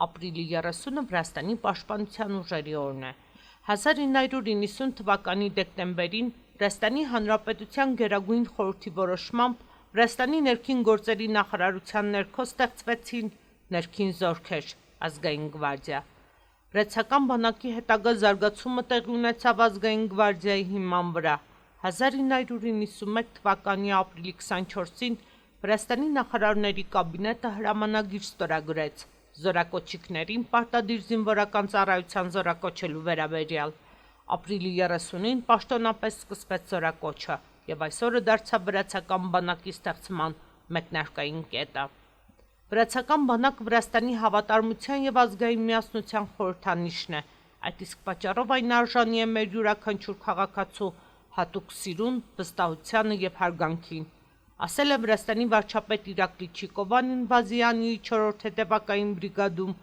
Ապրիլի 30-ը Վրաստանի պաշտպանության ուժերի օրն է։ 1990 թվականի դեկտեմբերին Վրաստանի Հանրապետության Գերագույն խորհրդի որոշմամբ Վրաստանի ներքին գործերի նախարարության ներքո ստեղծվեցին ներքին զորքեր, ազգային գվարդիա։ Վրացական բանակի հետագա զարգացումը տեղի ունեցավ ազգային գվարդիայի հիման վրա։ 1991 թվականի ապրիլի 24-ին Վրաստանի նախարարների կաբինետը հրամանագիր ստորագրեց զորակոչիկներին պարտադիր զինվորական ծառայության զորակոչելու վերաբերյալ։ Ապրիլի 30-ին պաշտոնապես սկսվեց զորակոչը եւ այսօրը դարձավ վրացական բանակի ստեղծման մեկնարկային կետը։ Վրացական բանակը Վրաստանի հավատարմության եւ ազգային միասնության խորհրդանիշն է։ Այդ իսկ պատճառով այն արժանի է մեր յուրաքանչյուր քաղաքացու հատուկ սիրուն, վստահությանը եւ հարգանքին, ասել է Վրաստանի վարչապետ Իրակլի Չիկովանին Վազիանիի 4-րդ հետևակային բրիգադում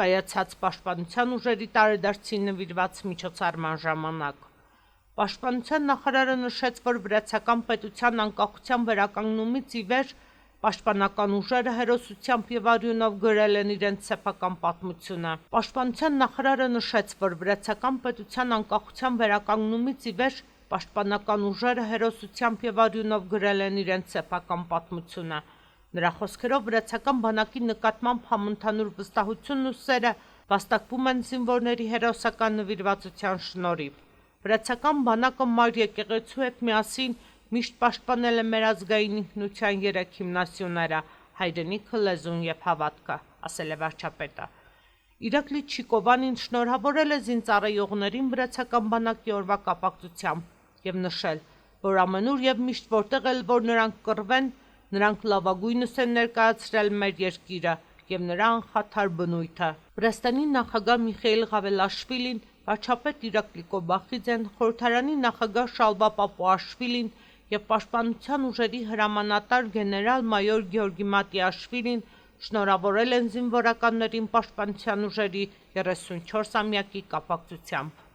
կայացած պաշտպանության ուժերի տարեդարձին նվիրված միջոցառման ժամանակ։ Պաշտպանության նախարարը նշեց, որ վրացական պետության անկախության վերականգնումից ի վեր պաշտպանական ուժերը հերոսությամբ եւ արյունով գրել են իրենց սեփական պատմությունը։ Պաշտպանության նախարարը նշեց, որ վրացական պետության անկախության վերականգնումից ի վեր պաշտպանական ուժերը հերոսությամբ եւ արյունով գրել են իրենց սեփական պատմությունը։ Նրա խոսքերով վրացական բանակի նկատմամբ համընդհանուր վստահությունն ու սերը վաստակվում են զինվորների հերոսական նվիրվածության շնորհիվ։ Վրացական բանակը մայր եկեղեցու հետ միասին միշտ պաշտպանել է մեր ազգային ինքնության երեք հիմնասյուները՝ հայրենիքը, լեզուն եւ հավատքը, ասել է վարչապետը։ Իրակլի Չիկովանին շնորհավորել է զինծառայողներին վրացական բանակի օրվա կապակցությամբ եւ նշել, որ ամենուր եւ միշտ որտեղ էլ որ նրանք կռվեն, նրանք լավագույնս են ներկայացրել մեր երկիրը եւ նրա անխաթար բնույթը։ Վրաստանի նախագահ Միխայիլ Ղավելաշվիլին, վարչապետ Իրակլի Կոբախիձեն, խորհրդարանի նախագահ Շալվա Պապուաշվիլին եւ պաշտպանության ուժերի հրամանատար գեներալ-մայոր Գեորգի Մատիաշվիլին շնորհավորել են զինվորականներին պաշտպանության ուժերի 34-ամյակի կապակցությամբ։